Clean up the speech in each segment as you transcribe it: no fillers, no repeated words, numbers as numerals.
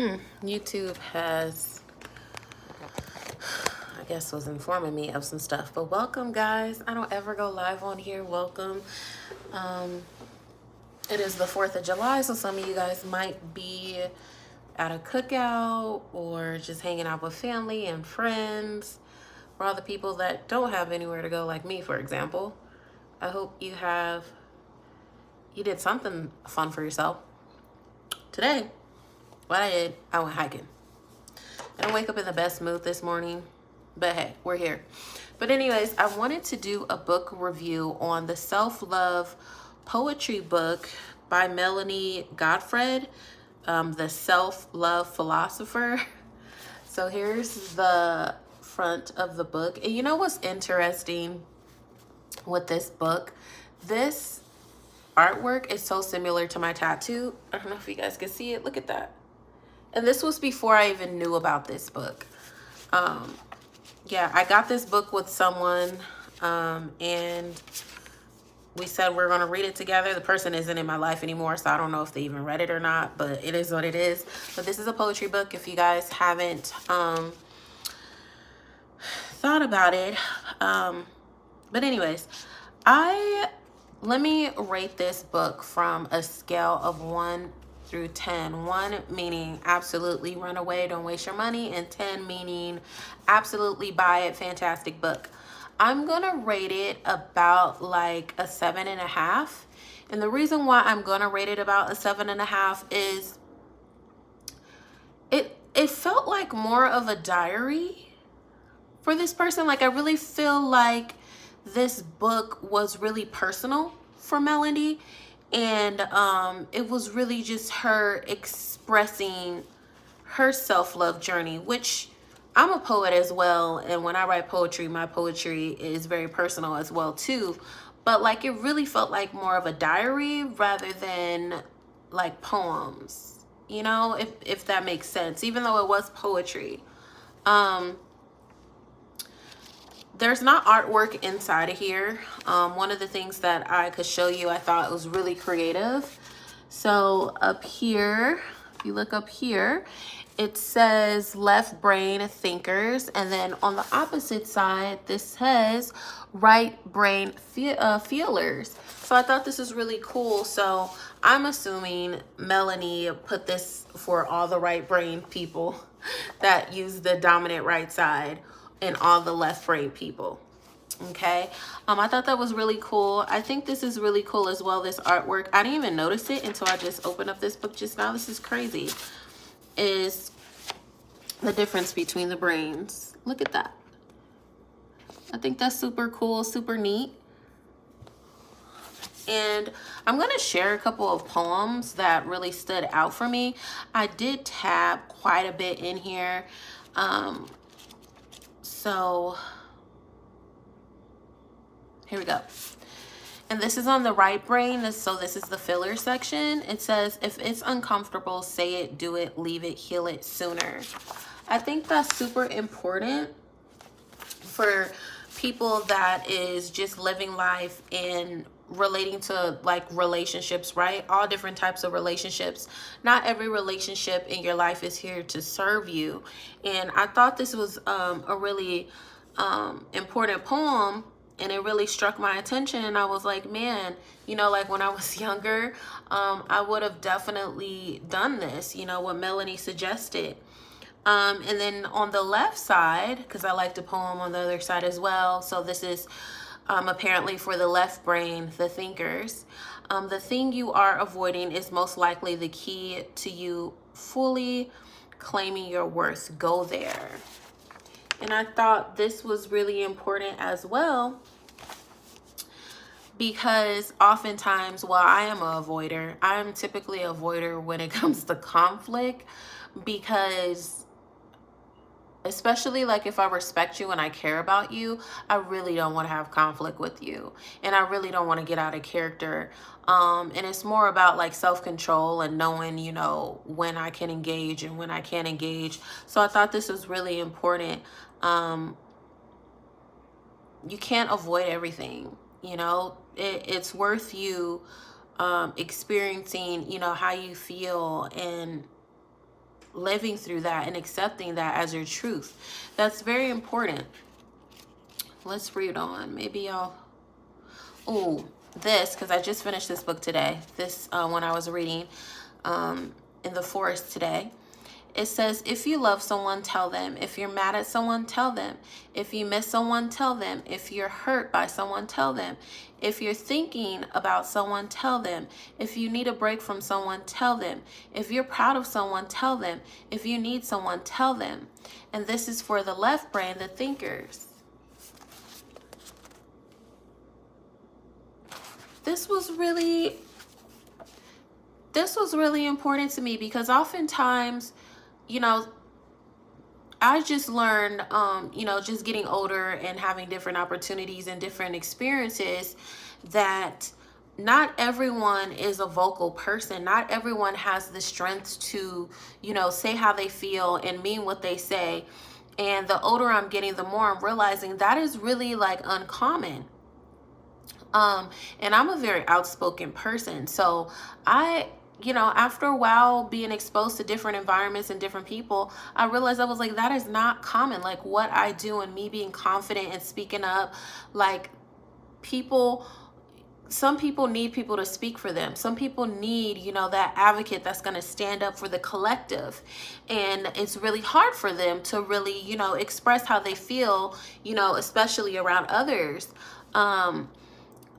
YouTube has, I guess, was informing me of some stuff. But welcome, guys. I don't ever go live on here. Welcome. Um, it is the 4th of July, so some of you guys might be at a cookout or just hanging out with family and friends. For all the people that don't have anywhere to go, like me, for example, I hope you did something fun for yourself. Today, what I did, I went hiking. I didn't wake up in the best mood this morning, but hey, we're here. But anyways, I wanted to do a book review on the self-love poetry book by Melody Godfred, the self-love philosopher. So here's the front of the book. And you know what's interesting with this book? This artwork is so similar to my tattoo. I don't know if you guys can see it. Look at that. And this was before I even knew about this book. Yeah, I got this book with someone, and we said we're going to read it together. The person isn't in my life anymore, so I don't know if they even read it or not, but it is what it is. But this is a poetry book if you guys haven't thought about it. But anyways, let me rate this book from a scale of 1 through 10. 1 meaning absolutely run away, don't waste your money, and 10 meaning absolutely buy it, fantastic book. I'm gonna rate it about like a 7.5. And the reason why I'm gonna rate it about a 7.5 is it felt like more of a diary for this person. Like I really feel like this book was really personal for Melody, and it was really just her expressing her self-love journey, which I'm a poet as well, and when I write poetry, my poetry is very personal as well too. But like it really felt like more of a diary rather than like poems, you know, if that makes sense, even though it was poetry. There's not artwork inside of here. One of the things that I could show you, I thought was really creative. So up here, if you look up here, it says left brain thinkers. And then on the opposite side, this says right brain feelers. So I thought this was really cool. So I'm assuming Melanie put this for all the right brain people that use the dominant right side and all the left brain people. Okay, I thought that was really cool. I think this is really cool as well, this artwork. I didn't even notice it until I just opened up this book just now. This is crazy. Is the difference between the brains. Look at that. I think that's super cool, super neat. And I'm going to share a couple of poems that really stood out for me. I did tab quite a bit in here. So here we go. And this is on the right brain. So this is the filler section. It says, if it's uncomfortable, say it, do it, leave it, heal it sooner. I think that's super important for people that is just living life and relating to like relationships, right? All different types of relationships. Not every relationship in your life is here to serve you. And I thought this was a really important poem, and it really struck my attention. And I was like, man, you know, like when I was younger, I would have definitely done this, you know, what Melanie suggested. And then on the left side, because I like the poem on the other side as well. So this is apparently for the left brain, the thinkers. The thing you are avoiding is most likely the key to you fully claiming your worth. Go there. And I thought this was really important as well, because oftentimes, while I am a avoider, I'm typically a avoider when it comes to conflict, because especially like if I respect you and I care about you, I really don't want to have conflict with you, and I really don't want to get out of character. And it's more about like self-control and knowing, you know, when I can engage and when I can't engage. So I thought this was really important. You can't avoid everything, you know. It's worth you experiencing, you know, how you feel, and living through that and accepting that as your truth. That's very important. Let's read on. Maybe I'll, oh, this, because I just finished this book today. This when I was reading in the forest today. It says, if you love someone, tell them. If you're mad at someone, tell them. If you miss someone, tell them. If you're hurt by someone, tell them. If you're thinking about someone, tell them. If you need a break from someone, tell them. If you're proud of someone, tell them. If you need someone, tell them. And this is for the left brain, the thinkers. This was really important to me, because oftentimes, you know, I just learned, you know, just getting older and having different opportunities and different experiences, that not everyone is a vocal person. Not everyone has the strength to, you know, say how they feel and mean what they say. And the older I'm getting, the more I'm realizing that is really like uncommon. And I'm a very outspoken person. So you know, after a while being exposed to different environments and different people, I realized I was like, that is not common. Like what I do and me being confident and speaking up, like some people need people to speak for them. Some people need, you know, that advocate that's going to stand up for the collective. And it's really hard for them to really, you know, express how they feel, you know, especially around others.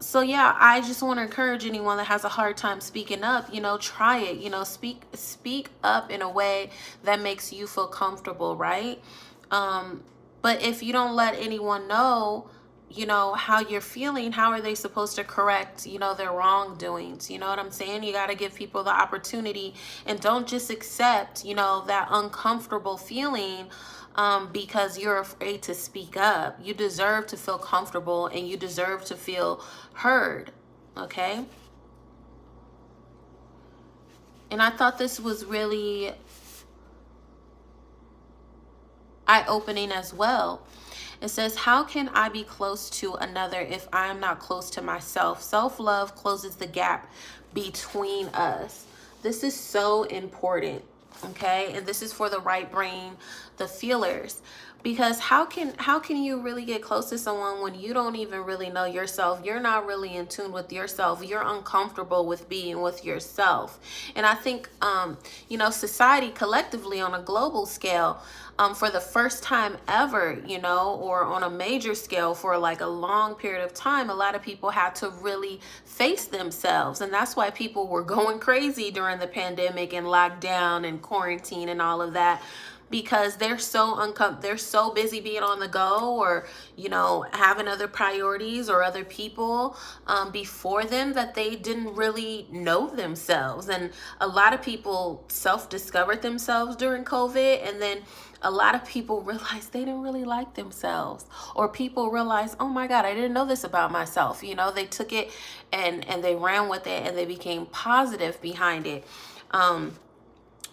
So yeah, I just want to encourage anyone that has a hard time speaking up, you know, try it, you know, speak up in a way that makes you feel comfortable, right? But if you don't let anyone know, you know, how you're feeling, how are they supposed to correct, you know, their wrongdoings? You know what I'm saying? You got to give people the opportunity, and don't just accept, you know, that uncomfortable feeling because you're afraid to speak up. You deserve to feel comfortable, and you deserve to feel heard. Okay? And I thought this was really eye-opening as well. It says, how can I be close to another if I am not close to myself? Self-love closes the gap between us. This is so important. Okay, and this is for the right brain, the feelers, because how can you really get close to someone when you don't even really know yourself? You're not really in tune with yourself. You're uncomfortable with being with yourself. And I think you know, society collectively on a global scale, for the first time ever, you know, or on a major scale for like a long period of time, a lot of people had to really face themselves. And that's why people were going crazy during the pandemic and lockdown and quarantine and all of that, because they're so busy being on the go, or, you know, having other priorities or other people before them, that they didn't really know themselves. And a lot of people self-discovered themselves during COVID, and then a lot of people realized they didn't really like themselves, or people realized, oh my God, I didn't know this about myself. You know, they took it and they ran with it, and they became positive behind it.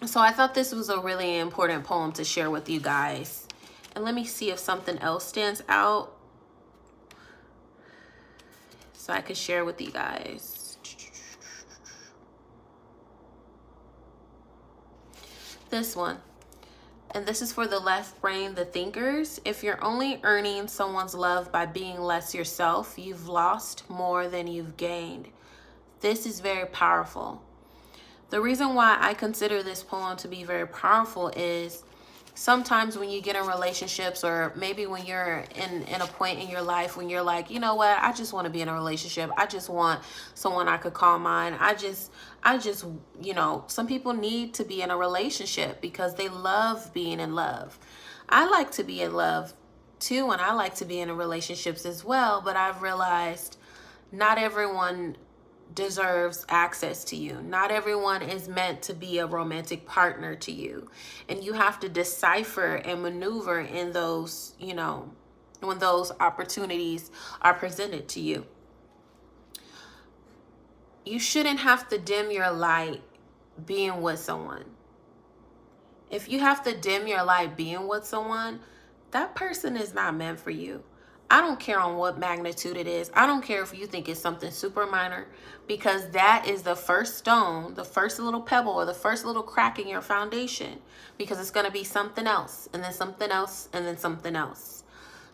So I thought this was a really important poem to share with you guys. And let me see if something else stands out so I could share with you guys. This one. And this is for the left brain, the thinkers. If you're only earning someone's love by being less yourself, you've lost more than you've gained. This is very powerful. The reason why I consider this poem to be very powerful is sometimes when you get in relationships, or maybe when you're in a point in your life when you're like, you know what, I just want to be in a relationship. I just want someone I could call mine. I just, you know, some people need to be in a relationship because they love being in love. I like to be in love too, and I like to be in relationships as well, but I've realized not everyone deserves access to you. Not everyone is meant to be a romantic partner to you. And you have to decipher and maneuver in those, you know, when those opportunities are presented to you. You shouldn't have to dim your light being with someone. If you have to dim your light being with someone, that person is not meant for you. I don't care on what magnitude it is. I don't care if you think it's something super minor, because that is the first stone, the first little pebble, or the first little crack in your foundation, because it's going to be something else, and then something else, and then something else.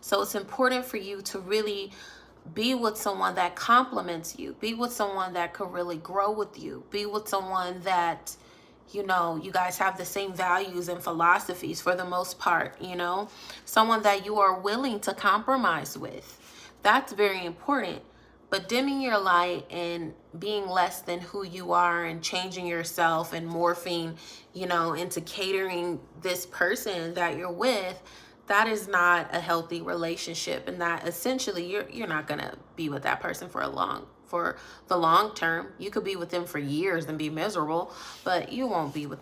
So it's important for you to really be with someone that compliments you. Be with someone that could really grow with you. Be with someone that, you know, you guys have the same values and philosophies for the most part, you know. Someone that you are willing to compromise with. That's very important. But dimming your light and being less than who you are and changing yourself and morphing, you know, into catering this person that you're with, that is not a healthy relationship. And that essentially you're not going to be with that person for the long term. You could be with them for years and be miserable, but you won't be with,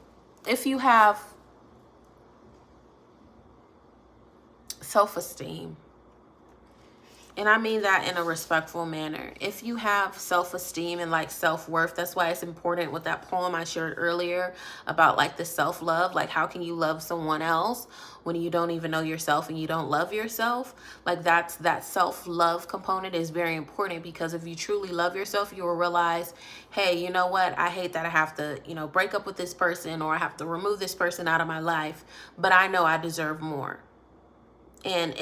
if you have self-esteem, and I mean that in a respectful manner. If you have self-esteem and like self-worth, that's why it's important with that poem I shared earlier about like the self-love. Like, how can you love someone else when you don't even know yourself and you don't love yourself? Like, that self-love component is very important, because if you truly love yourself, you will realize, hey, you know what? I hate that I have to, you know, break up with this person, or I have to remove this person out of my life, but I know I deserve more. And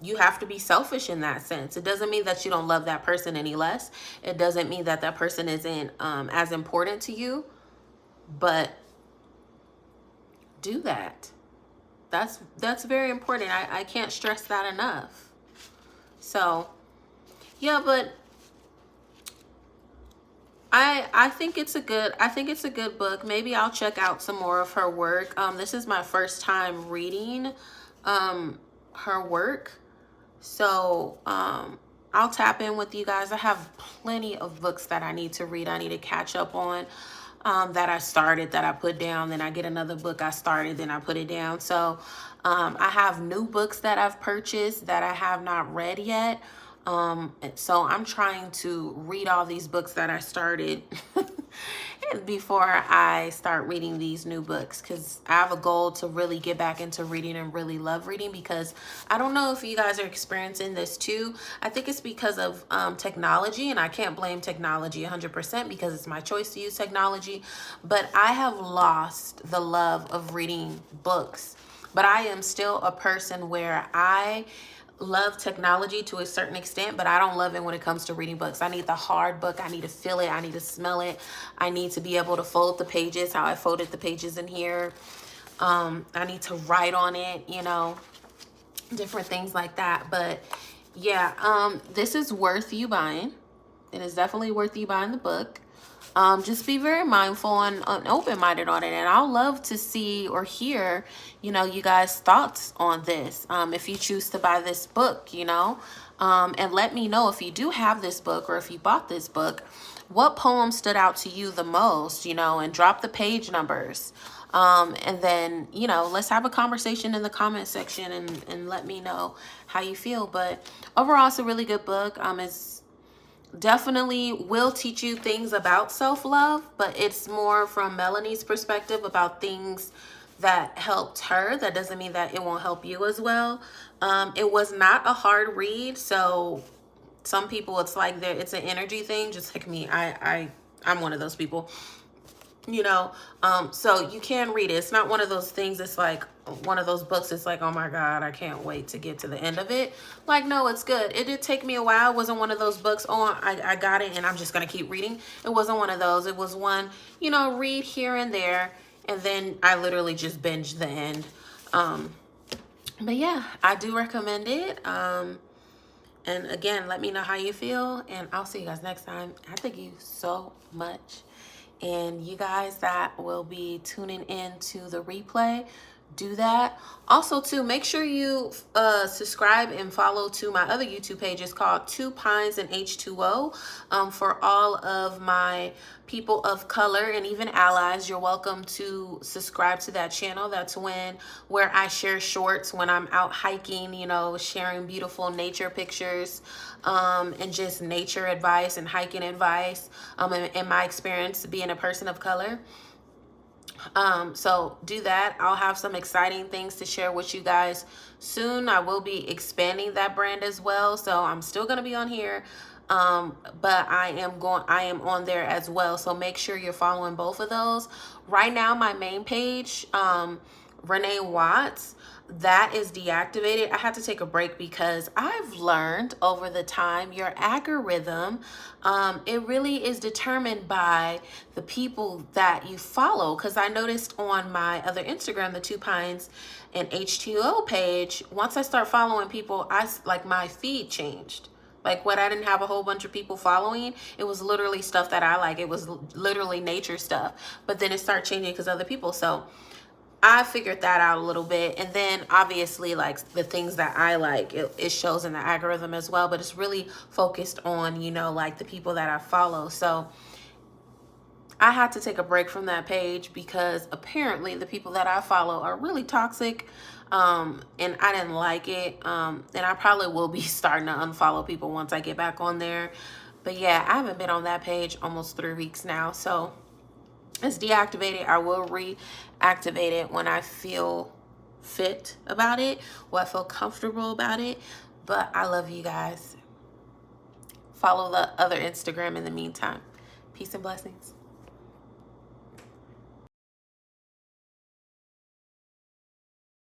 you have to be selfish in that sense. It doesn't mean that you don't love that person any less. It doesn't mean that that person isn't as important to you, but do that. That's very important. I can't stress that enough. So, yeah, but I think it's a good book. Maybe I'll check out some more of her work. This is my first time reading her work. So I'll tap in with you guys. I have plenty of books that I need to read. I need to catch up on that I started, that I put down. Then I get another book I started, then I put it down. So I have new books that I've purchased that I have not read yet. So I'm trying to read all these books that I started before I start reading these new books, because I have a goal to really get back into reading and really love reading. Because I don't know if you guys are experiencing this too. I think it's because of technology, and I can't blame technology 100% because it's my choice to use technology, but I have lost the love of reading books. But I am still a person where I love technology to a certain extent, but I don't love it when it comes to reading books. I need the hard book. I need to feel it. I need to smell it. I need to be able to fold the pages, how I folded the pages in here. I need to write on it, you know, different things like that. But yeah, this is worth you buying. It is definitely worth you buying the book. Just be very mindful and open-minded on it. And I'll love to see or hear, you know, you guys' thoughts on this. If you choose to buy this book, you know, and let me know if you do have this book, or if you bought this book, what poem stood out to you the most, you know, and drop the page numbers. And then, you know, let's have a conversation in the comment section and let me know how you feel. But overall, it's a really good book. It's definitely will teach you things about self-love, but it's more from Melanie's perspective about things that helped her. That doesn't mean that it won't help you as well. It was not a hard read, so some people it's like it's an energy thing, just like me. I'm one of those people, you know. So you can read it. It's not one of those things, it's like one of those books it's like, oh my god, I can't wait to get to the end of it. Like, no, it's good. It did take me a while. It wasn't one of those books, oh, I got it and I'm just gonna keep reading. It wasn't one of those. It was one, you know, read here and there, and then I literally just binged the end. But yeah, I do recommend it. And again, let me know how you feel, and I'll see you guys next time. I thank you so much. And you guys that will be tuning in to the replay, do that. Also, too, make sure you subscribe and follow to my other YouTube pages called Two Pines and H2O. For all of my people of color and even allies, you're welcome to subscribe to that channel. That's where I share shorts when I'm out hiking, you know, sharing beautiful nature pictures, and just nature advice and hiking advice, in my experience being a person of color. So do that. I'll have some exciting things to share with you guys soon. I will be expanding that brand as well. So I'm still going to be on here. But I am on there as well. So make sure you're following both of those. Right now, my main page, Renee Watts, that is deactivated. I had to take a break because I've learned over the time your algorithm, it really is determined by the people that you follow. Because I noticed on my other Instagram, the Two Pines and H2O page, once I start following people, my feed changed. Like what I didn't have a whole bunch of people following, it was literally stuff that I like. It was literally nature stuff. But then it started changing because other people. So I figured that out a little bit. And then obviously like the things that I like, it shows in the algorithm as well. But it's really focused on, you know, like the people that I follow. So I had to take a break from that page because apparently the people that I follow are really toxic. And I didn't like it. And I probably will be starting to unfollow people once I get back on there. But yeah, I haven't been on that page almost 3 weeks now. So it's deactivated. I will reactivate it when I feel fit about it, or I feel comfortable about it. But I love you guys. Follow the other Instagram in the meantime. Peace and blessings.